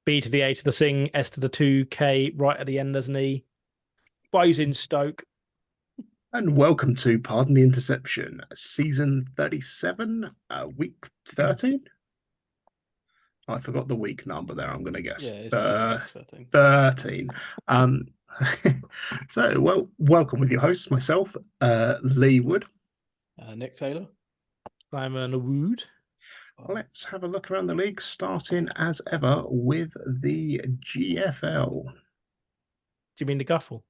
B to the A to the Sing, S to the 2K, right at the end there's an E. Boys in Stoke. And welcome to Pardon the Interception, season 37, week 13. I forgot the week number there, I'm going to guess. Yeah, it sounds about 13. 13. Welcome with your hosts, myself, Lee Wood. Nick Taylor. Simon Wood. Let's have a look around the league, starting as ever with the GFL. Do you mean the Guffle?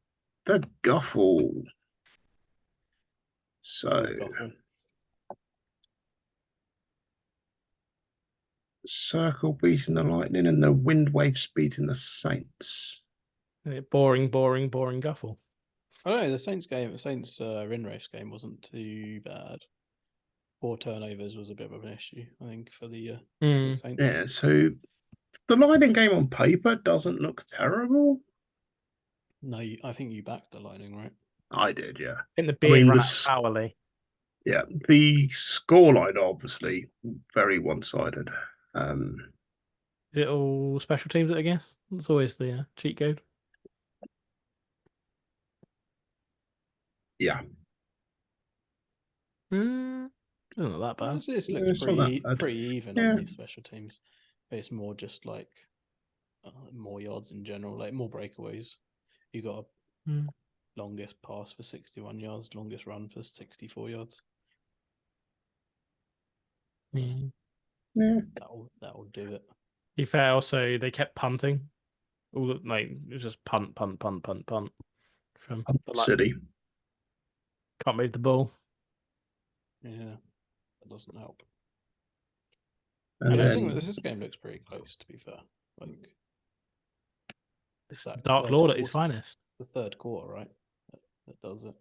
The Guffle. So, Circle beating the Lightning and the Wind Waves beating the Saints. Boring Guffle. I don't know, the Saints Rinrace game wasn't too bad. 4 turnovers was a bit of an issue, I think, for the Saints. Yeah, so the Lightning game on paper doesn't look terrible. No, I think you backed the Lightning, right? I did, yeah. In the beard hourly. Yeah, the scoreline obviously very one-sided. Is it all special teams, I guess? That's always the cheat code. Yeah. Isn't that bad? This looks pretty even on these special teams. But it's more just like more yards in general, like more breakaways. You got a longest pass for 61 yards, longest run for 64 yards. Yeah. That'll do it. To be fair, also they kept punting. It was just punt from City. Can't move the ball. Yeah, that doesn't help. And I think this game looks pretty close, to be fair. Like, it's that Dark Lord at his finest. The third quarter, right? That does it.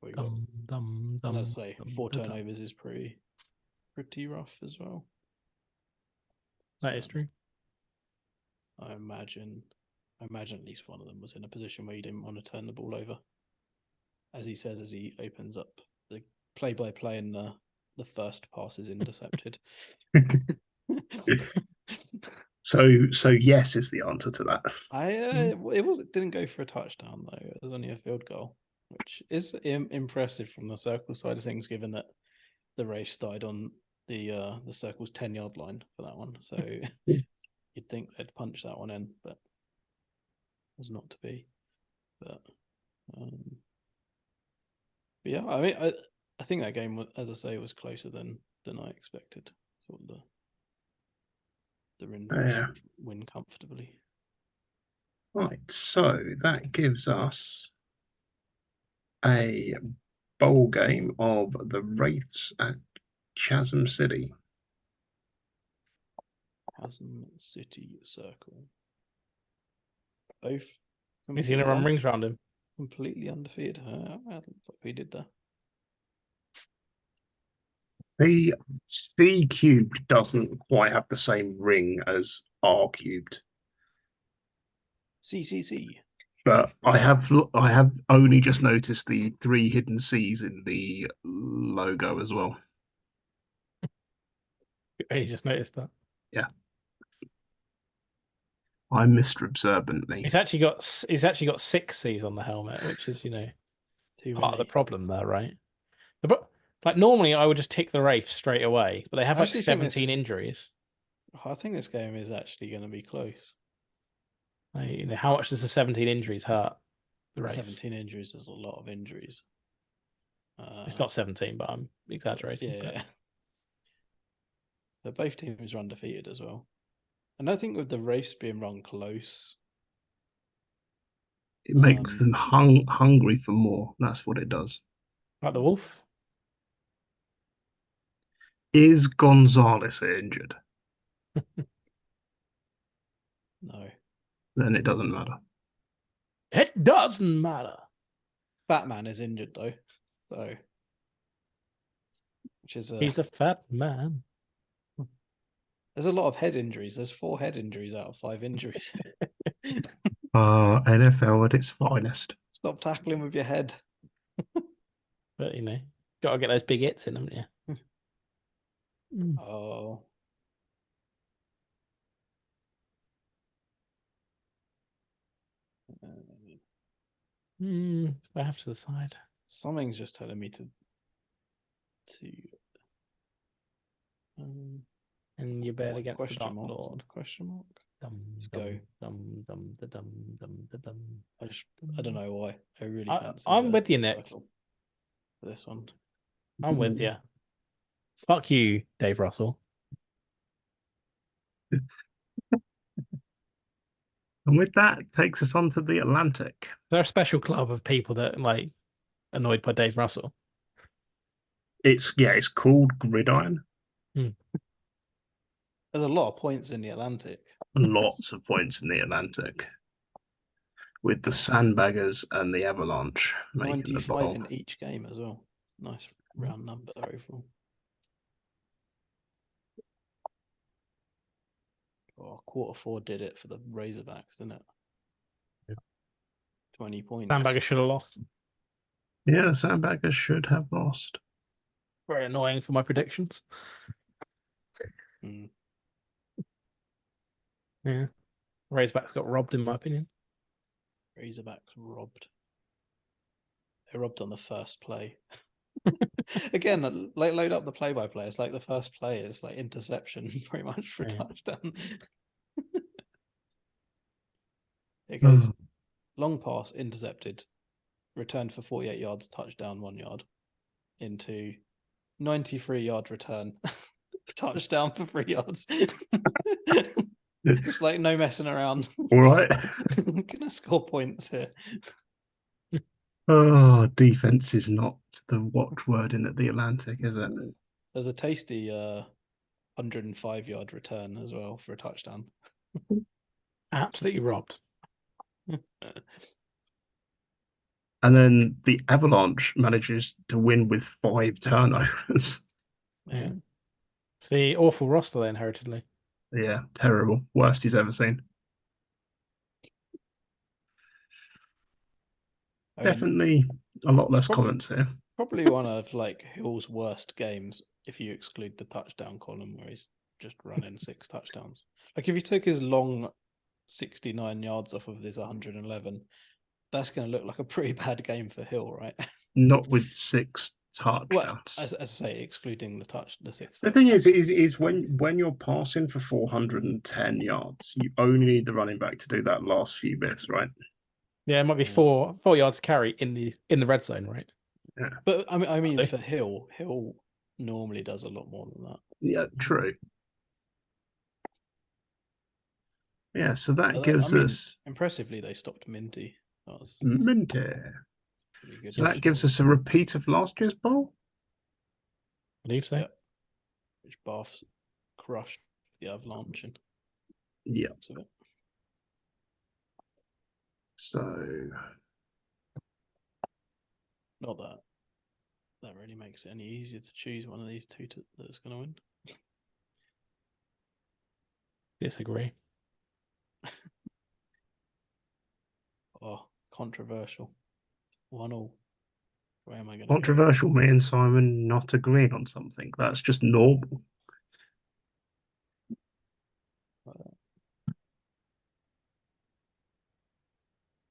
And I say 4 turnovers is pretty rough as well. That is true. I imagine at least one of them was in a position where he didn't want to turn the ball over. As he says, as he opens up the play-by-play and the first pass is intercepted. So yes is the answer to that. It didn't go for a touchdown though. It was only a field goal, which is impressive from the Circle side of things, given that the race started on the Circle's 10-yard line for that one. So you'd think they'd punch that one in, but it was not to be. But yeah, I mean, I think that game, as I say, was closer than I expected. Sort of the Rinrace win comfortably. Right, so that gives us a bowl game of the Wraiths at Chasm City. Chasm City Circle. Both. He's going to run rings around him. Completely undefeated. Like we did there. The C cubed doesn't quite have the same ring as R cubed. C. But I have only just noticed the 3 hidden C's in the logo as well. You just noticed that? Yeah. I'm Mr. Observantly. He's actually got 6 C's on the helmet, which is part of the problem there, right? Like normally I would just tick the Wraith straight away, but they have like 17 injuries. I think this game is actually going to be close. Like, how much does the 17 injuries hurt the Wraiths? 17 injuries is a lot of injuries. It's not 17, but I'm exaggerating. Yeah. But both teams are undefeated as well. And I think with the race being run close, it makes them hungry for more. That's what it does. Like the Wolf? Is Gonzalez injured? No. Then it doesn't matter. It doesn't matter. Batman is injured though. So he's the fat man. There's a lot of head injuries. There's 4 head injuries out of 5 injuries. NFL at its finest. Stop tackling with your head. But gotta get those big hits in, haven't you? Oh. I have to decide. Something's just telling me to. And you bet against the Dark mark, Lord. Question mark. Let's go. I don't know why. I really fancy I'm with you, Nick. For this one. I'm with you. Fuck you, Dave Russell. And with that, it takes us on to the Atlantic. They're a special club of people that like annoyed by Dave Russell. It's called Gridiron. There's a lot of points in the Atlantic. Lots of points in the Atlantic. With the Sandbaggers and the Avalanche making 95 in each game as well. Nice round number overall. Q4 did it for the Razorbacks, didn't it? Yeah. 20 points. Sandbaggers should have lost. Yeah, the Sandbaggers should have lost. Very annoying for my predictions. Yeah. Razorbacks got robbed, in my opinion. Razorbacks robbed. They robbed on the first play. Again, like load up the play-by-play. It's like the first play is like interception, pretty much for a touchdown. It goes long pass, intercepted, returned for 48 yards, touchdown 1 yard, into 93-yard return, touchdown for 3 yards. Just like no messing around. All right. I'm gonna score points here. Oh, defense is not the watchword in the Atlantic, is it? There's a tasty 105-yard return as well for a touchdown. Absolutely robbed. And then the Avalanche manages to win with 5 turnovers. Yeah. It's the awful roster they inherited, Lee. Yeah, terrible. Worst he's ever seen. Definitely a lot less comments here. Probably one of like Hill's worst games if you exclude the touchdown column where he's just running 6 touchdowns. Like if you took his long 69 yards off of this 111, that's going to look like a pretty bad game for Hill, right? Not with 6 touchdowns. Well, as I say, excluding the 6. The thing is when you're passing for 410 yards, you only need the running back to do that last few bits, right? Yeah, it might be 4 yards carry in the red zone, right? Yeah. But I mean for Hill normally does a lot more than that. Yeah, true. Yeah, so that gives us impressively they stopped Minty. Minty. So that gives us a repeat of last year's bowl? I believe so. Yeah. Which Bath crushed the Avalanche in. Yeah. So not that really makes it any easier to choose one of these two that's going to win. Disagree. Oh, controversial. 1-1. Where am I going? Controversial, me and Simon not agreeing on something. That's just normal.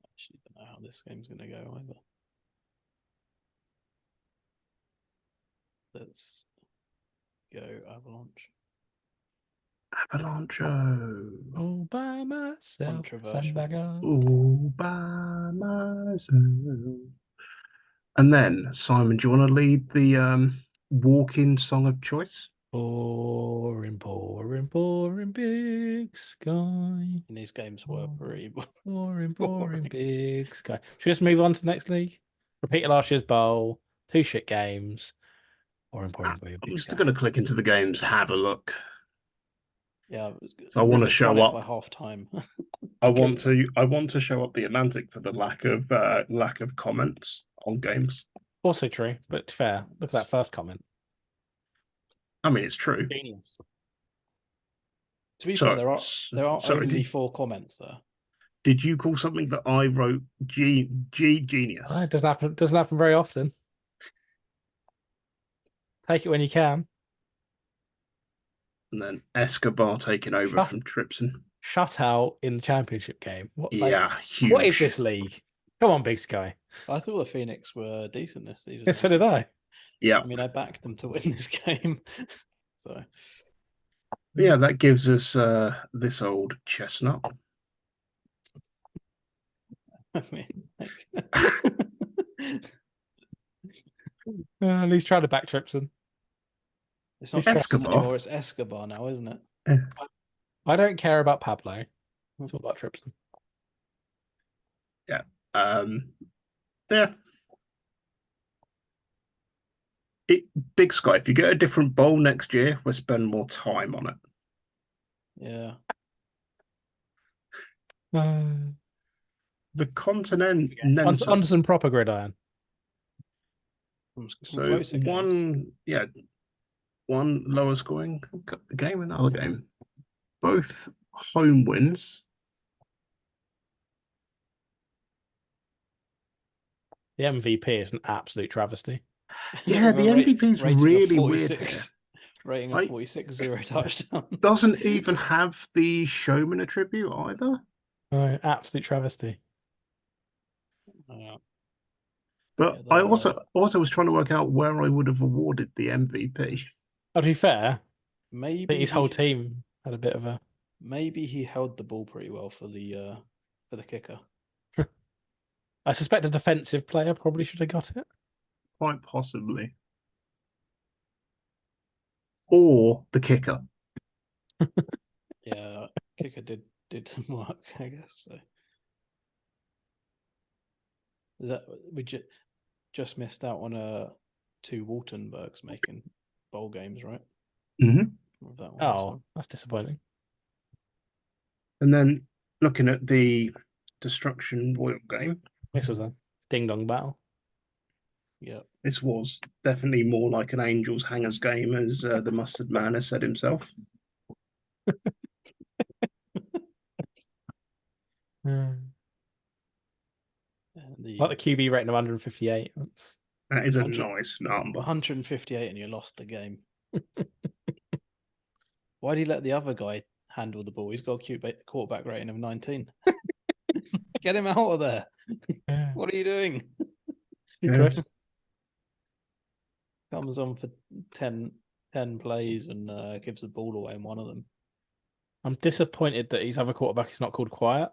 Actually, don't know how this game's going to go either. Let's go Avalanche. Avalanche. All by myself. Controversial. All by myself. And then, Simon, do you want to lead the walk-in song of choice? Pouring, pouring, pouring big sky. And these games were pretty pouring big sky. Should we just move on to the next league? Repeat last year's bowl. 2 shit games. Pouring, big I'm just going to click into the games, have a look. Yeah, I want to show up by half time. I want to show up the Atlantic for the lack of comments on games. Also true, but fair. Look at that first comment. I mean, it's true. Genius. To be fair, there are only 4 comments there. Did you call something that I wrote genius? It doesn't happen very often. Take it when you can. And then Escobar taking over from Tripson. Shut out in the championship game. Huge. What is this league? Come on, Big Sky. I thought the Phoenix were decent this season. Yeah, so did I. Yeah. I mean, I backed them to win this game. So Yeah, that gives us this old chestnut. I mean, like... At least try to back Tripson. It's not Escobar Tripson anymore, it's Escobar now, isn't it? I don't care about Pablo. It's all about Tripson. Yeah. Yeah. Big Sky, if you get a different bowl next year, we'll spend more time on it. Yeah. The continent On some proper gridiron. So one lower scoring game, another game. Both home wins. The MVP is an absolute travesty. Yeah, the MVP is really weird here. Rating of 46, 0 touchdowns. Doesn't even have the showman attribute either. No, absolute travesty. But I also was trying to work out where I would have awarded the MVP. To be fair, maybe his whole team had a bit of a. Maybe he held the ball pretty well for the kicker. I suspect a defensive player probably should have got it. Quite possibly. Or the kicker. Yeah, kicker did some work, I guess. So that we just missed out on 2 Waltenbergs making bowl games, right? Mm-hmm. That one, so. That's disappointing. And then looking at the Destruction Royal game. This was a ding-dong battle. Yeah. This was definitely more like an Angels Hangers game, as the Mustard Man has said himself. Like the QB rating of 158. That is a nice number. 158 and you lost the game. Why do you let the other guy handle the ball? He's got a quarterback rating of 19. Get him out of there. Yeah. What are you doing? Good question. Comes on for 10 plays and gives the ball away in one of them. I'm disappointed that his other quarterback is not called Quiet.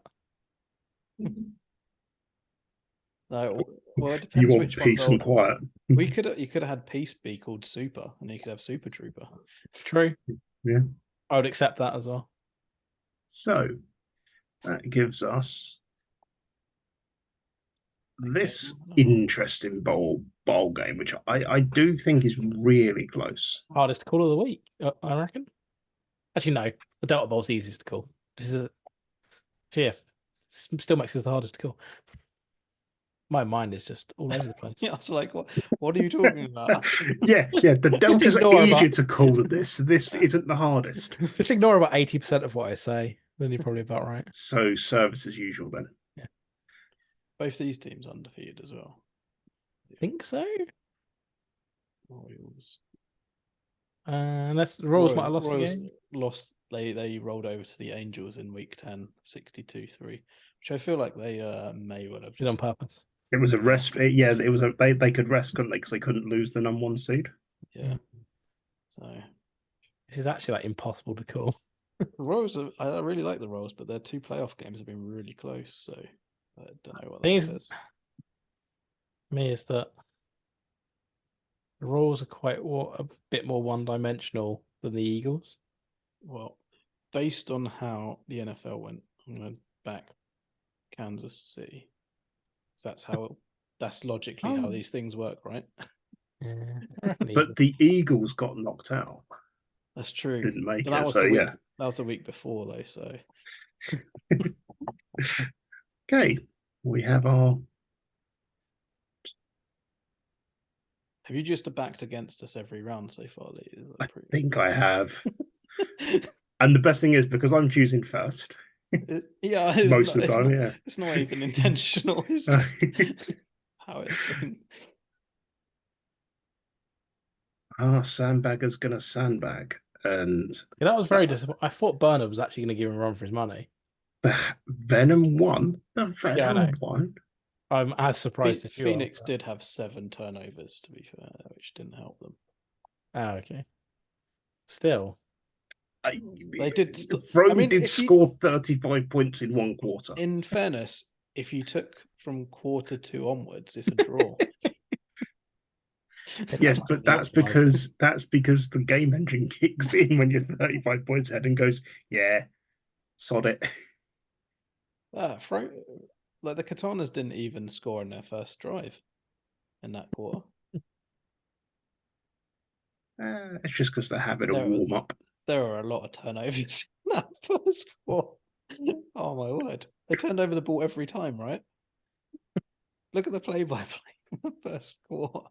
No, well, it depends you want which peace and quiet. You could have had Peace be called Super, and you could have Super Trooper. True. Yeah, I would accept that as well. So that gives us this interesting bowl game, which I do think is really close. Hardest call of the week, I reckon. Actually, no, the Delta Bowl's the easiest to call. This is still makes this the hardest to call. My mind is just all over the place. Yeah, it's like, what are you talking about? yeah, the Deltas are easier to call than this. This isn't the hardest. Just ignore about 80% of what I say. Then you're probably about right. So service as usual then. Yeah. Both these teams undefeated as well. I think so. Royals. Unless the Royals might have lost the game. They rolled over to the Angels in week 10, 62-3, which I feel like they may well have did on purpose. It was a rest. Yeah, it was they could rest, couldn't they? Because they couldn't lose the #1 seed. Yeah. So this is actually like impossible to call. The Royals, I really like the Royals, but their 2 playoff games have been really close. So I don't know what that says. Me is that the Royals are quite a bit more one-dimensional than the Eagles. Well, based on how the NFL went, I'm going to back Kansas City. That's logically how these things work, right? Yeah, but the Eagles got knocked out. That's true. Didn't make but that it. Was so the week, yeah, that was the week before though. So okay, we have our. Have you just backed against us every round so far, Lee? I think I have. And the best thing is because I'm choosing first. Yeah, most of the time, yeah. It's not even intentional. It's just how it's been. Sandbagger's gonna sandbag, and yeah, that was very disappointing. I thought Bernard was actually going to give him a run for his money. The Venom won. The Venom won. I'm as surprised as you Phoenix are. did have 7 turnovers, to be fair, which didn't help them. Oh, okay. Still, they did. Rome did score 35 points in one quarter. In fairness, if you took from quarter 2 onwards, it's a draw. Yes, but that's because the game engine kicks in when you're 35 points ahead and goes, yeah, sod it. Like the Katanas didn't even score in their first drive in that quarter. It's just because they're having a warm up. There were a lot of turnovers in that first quarter. Oh my word! They turned over the ball every time, right? Look at the play-by-play in the first quarter.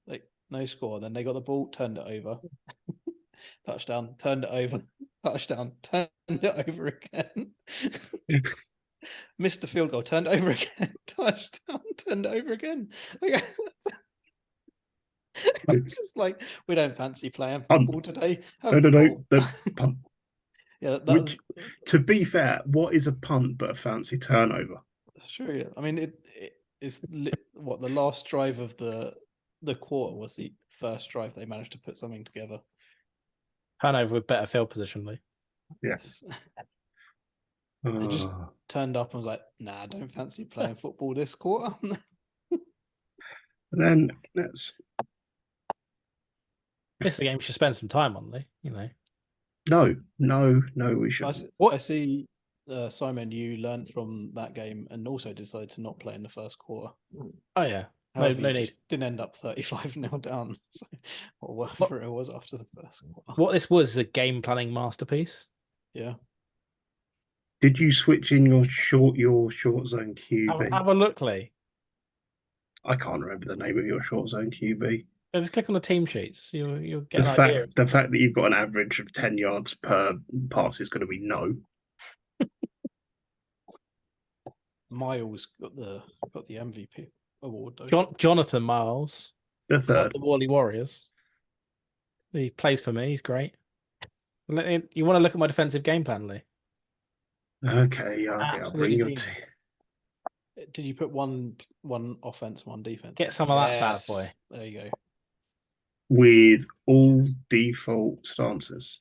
Like no score. Then they got the ball, turned it over, touchdown, turned it over, touchdown, turned it over again. Missed the field goal, turned over again, touchdown, turned over again. It's just like we don't fancy playing football today. No, the punt. Yeah, to be fair, what is a punt but a fancy turnover? That's true. Yeah. I mean, it is what the last drive of the quarter was the first drive they managed to put something together. Turnover with better field position, Lee. Yes. I just turned up and was like, nah, I don't fancy playing football this quarter. Then let's. This is a game we should spend some time on, Lee. You know. No, we should. I see, Simon, you learned from that game and also decided to not play in the first quarter. Oh yeah. However, you just didn't end up 35-0 down, so, or whatever it was after the first quarter. What this was a game planning masterpiece. Yeah. Did you switch in your short zone QB? Have a look, Lee. I can't remember the name of your short zone QB. Just click on the team sheets. You'll get an idea. The fact that you've got an average of 10 yards per pass is going to be no. Miles got the MVP award though. Jonathan Miles, the third, of the Wally Warriors. He plays for me. He's great. You want to look at my defensive game plan, Lee? Okay, I'll bring your team. Did you put one offense, one defense? Get some of that bad boy. There you go. With all default stances.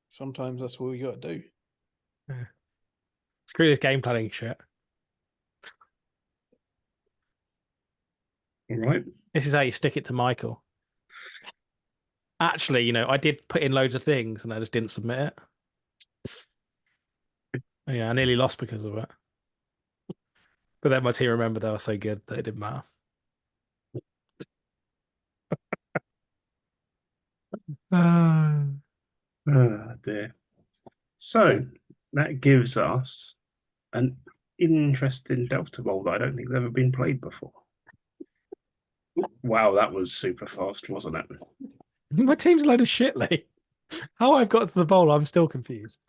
Sometimes that's what you got to do. Yeah. Screw this game planning shit. All right. This is how you stick it to Michael. Actually, I did put in loads of things and I just didn't submit it. Yeah, I nearly lost because of it. But then my team remembered they were so good that it didn't matter. Oh dear. So that gives us an interesting Delta Bowl that I don't think has ever been played before. Wow, that was super fast, wasn't it? My team's a load of shit, Lee. How I've got to the bowl, I'm still confused.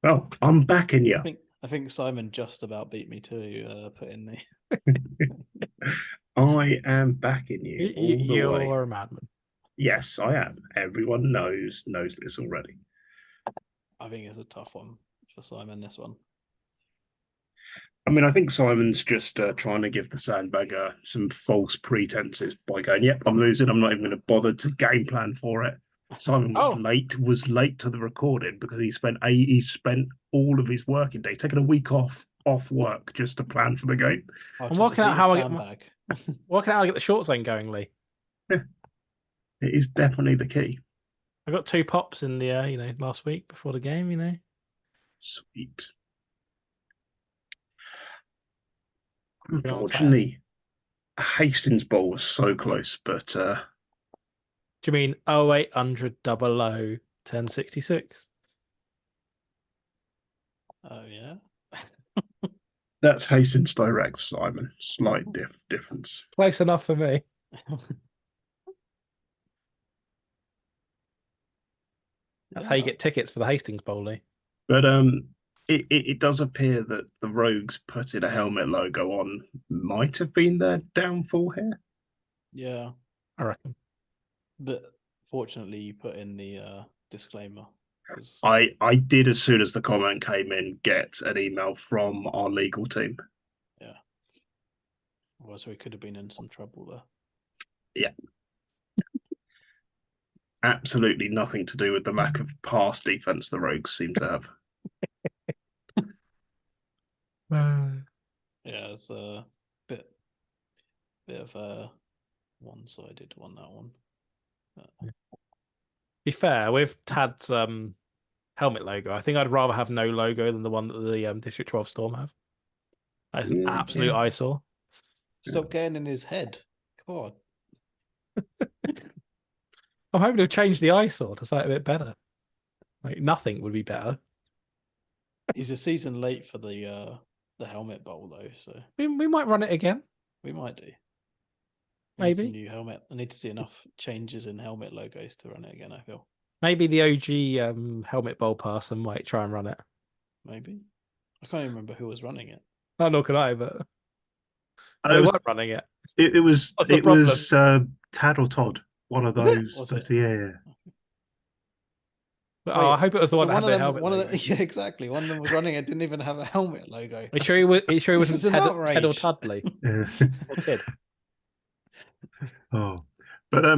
Oh, I'm backing you. I think Simon just about beat me to put in the. I am backing you all the way. You're a madman. Yes, I am. Everyone knows this already. I think it's a tough one for Simon, this one. I mean, I think Simon's just trying to give the sandbagger some false pretenses by going, yep, I'm losing. I'm not even going to bother to game plan for it. Simon was late to the recording because he spent all of his working day taking a week off work just to plan for the game. I'm working out how I get the short zone going, Lee. Yeah. It is definitely the key. I got 2 pops in the last week before the game. Sweet. Unfortunately, Hastings Bowl was so close, but do you mean 0800 00 1066? Oh yeah. That's Hastings Direct, Simon. Slight difference. Close enough for me. That's how you get tickets for the Hastings Bowl, Lee. But it does appear that the Rogues putting a helmet logo on might have been their downfall here. Yeah, I reckon. but fortunately, you put in the disclaimer I did, as soon as the comment came in, get an email from our legal team. Yeah. Well, so we could have been in some trouble there. Yeah. Absolutely nothing to do with the lack of pass defense the Rogues seem to have. Yeah, it's a bit of a one-sided one, that one. Be fair, with Tad's helmet logo, I think I'd rather have no logo than the one that the District 12 Storm have. That is an absolute eyesore. Stop getting in his head. Come on. I'm hoping to change the eyesore to something a bit better. Like nothing would be better. He's a season late for the helmet bowl though, so we might run it again. We might do. Maybe new helmet. I need to see enough changes in helmet logos to run it again. I feel maybe the OG helmet bowl person might try and run it. Maybe I can't even remember who was running it. Oh, nor can I, but they weren't running it. It was Tad or Todd. One of those. Yeah. But, I hope it was the one that had the helmet logo. Yeah, exactly. One of them was running it. Didn't even have a helmet logo. Are you sure he wasn't Ted or Tudley? Or Tid? Oh, but I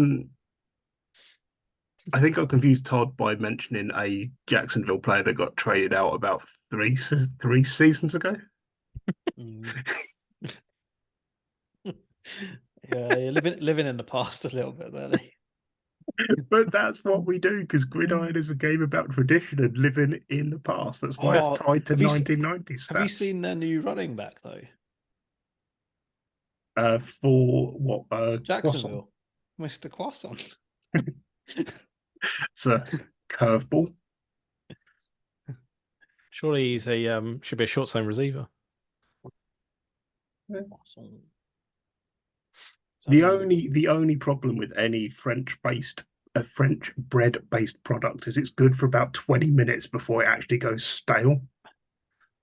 think I confused Todd by mentioning a Jacksonville player that got traded out about three seasons ago. Yeah, you're living in the past a little bit there. But that's what we do, because Gridiron is a game about tradition and living in the past. That's why it's tied to 1990s. Have you seen their new running back though? For what? Jacksonville, Mr. Croissant. It's a curveball. Surely he's a should be a short zone receiver. Yeah. The only problem with any French bread based product is it's good for about 20 minutes before it actually goes stale.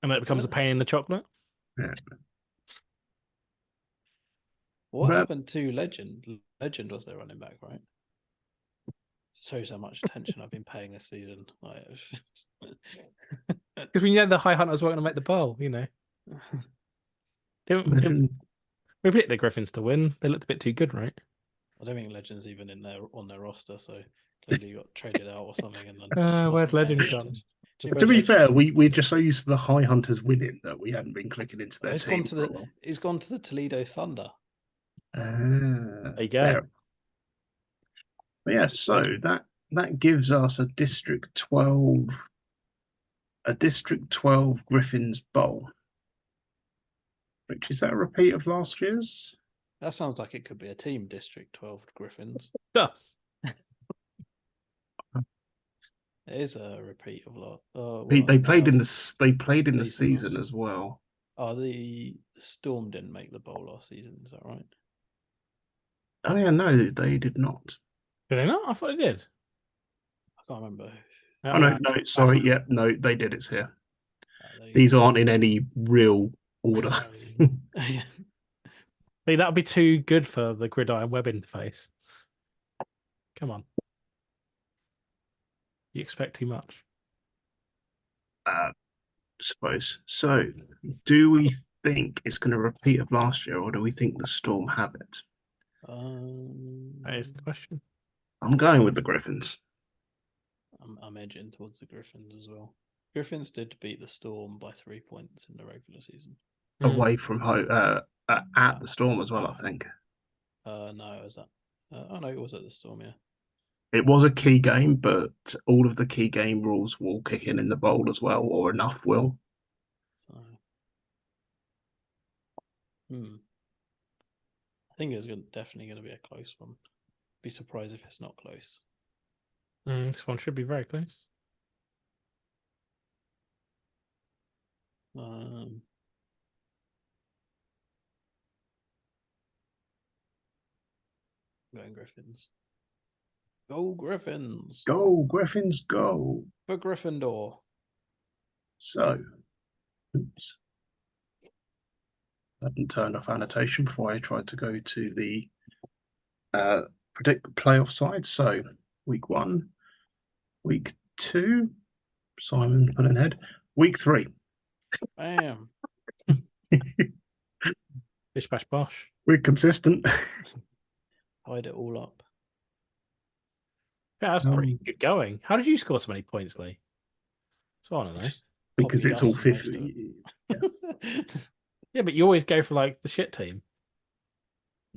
And it becomes a pain in the chocolate. Yeah. What happened to Legend? Legend was their running back, right? So much attention I've been paying this season. Because we know the High Hunters weren't going to make the bowl, you know. We picked the Griffins to win. They looked a bit too good, right? I don't think Legend's even on their roster, so clearly you got traded out or something. And then where's Legend gone? To be fair, we're just so used to the High Hunters winning that we hadn't been clicking into their team. He's gone to the Toledo Thunder. There you go. Yeah, so that gives us a District 12 Griffins Bowl. Which is that a repeat of last year's? That sounds like it could be a team, District 12 Griffins. Does. It is a repeat of last. They played in the season as well. Oh, the Storm didn't make the bowl last season. Is that right? Oh yeah, no, they did not. Did they not? I thought they did. I can't remember. Oh no, sorry. Yeah, no, they did. It's here. These aren't in any real order. See, that would be too good for the Gridiron web interface. Come on. You expect too much. I suppose. So, do we think it's going to repeat of last year, or do we think the Storm have it? That is the question. I'm going with the Griffins. I'm edging towards the Griffins as well. Griffins did beat the Storm by 3 points in the regular season. Away from home, at the Storm as well, I think. No, it was that. No, it was at the Storm, yeah. It was a key game, but all of the key game rules will kick in the bowl as well, or enough will. So, I think it's definitely going to be a close one. Be surprised if it's not close. This one should be very close. Going Griffins. Go Griffins! Go Griffins! Go for Gryffindor. So, oops, I hadn't turned off annotation before I tried to go to the predict playoff side. So, week 1, week 2. Simon pulling ahead. Week 3. Bam. Bish bash bosh. We're consistent. Hide it all up. Yeah, that's pretty good going. How did you score so many points, Lee? So I don't know. Because Probably it's all us and most 50. Yeah, but you always go for like the shit team.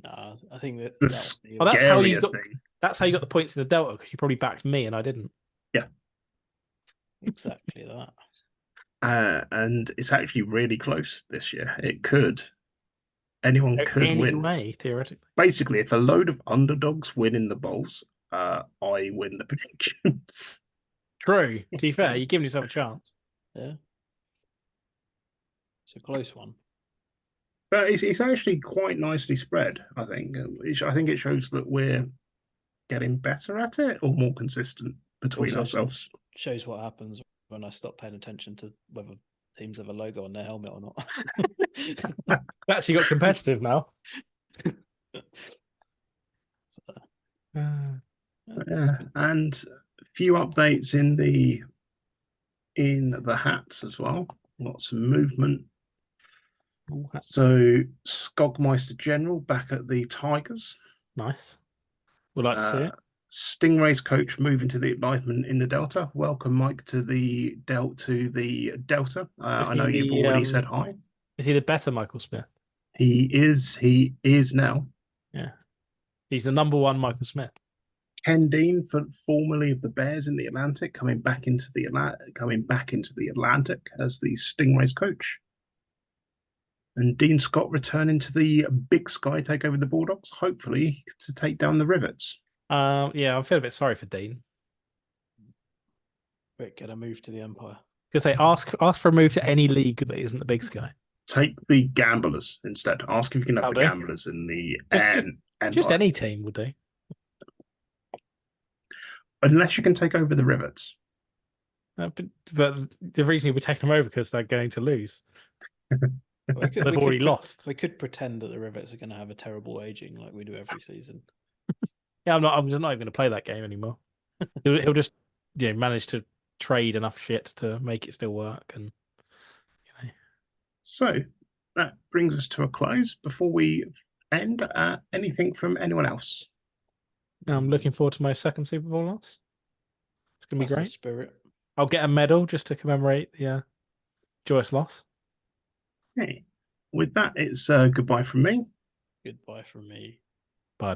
Nah, I think that The was the Oh, that's how you scarier got. thing. That's how you got the points in the Delta, because you probably backed me and I didn't. Yeah. exactly that. And it's actually really close this year. It could. Anyone could win. Anyway, theoretically. Basically, if a load of underdogs win in the bowls, I win the predictions. True. To be fair, you're giving yourself a chance. Yeah. It's a close one. But it's actually quite nicely spread, I think. I think it shows that we're getting better at it or more consistent between Also ourselves. Shows what happens when I stop paying attention to whether teams have a logo on their helmet or not. Actually got competitive now. And a few updates in the hats as well. Lots of movement. So Skogmeister General back at the Tigers. Nice. We'd like to see it. Stingray's coach moving to the Enlightenment in the Delta. Welcome, Mike, to the Delta. I know you've already said hi. Is he the better Michael Smith? He is now. Yeah. He's the number 1 Michael Smith. Ken Dean, formerly of the Bears in the Atlantic, coming back into the Atlantic as the Stingrays coach. And Dean Scott returning to the Big Sky, take over the Bulldogs, hopefully to take down the Rivets. Yeah, I feel a bit sorry for Dean. Quick, get a move to the Empire. Because they ask for a move to any league that isn't the Big Sky. Take the Gamblers instead. Ask if you can have the Gamblers in the just any team would do. Unless you can take over the Rivets. But the reason you would take them over because they're going to lose. They've already lost. We could pretend that the Rivets are going to have a terrible aging like we do every season. Yeah, I'm just not even going to play that game anymore. He'll just manage to trade enough shit to make it still work, and So that brings us to a close. Before we end, anything from anyone else? I'm looking forward to my second Super Bowl loss. It's going to be great. The spirit. I'll get a medal just to commemorate the joyous loss. Okay. With that, it's goodbye from me. Goodbye from me. Bye.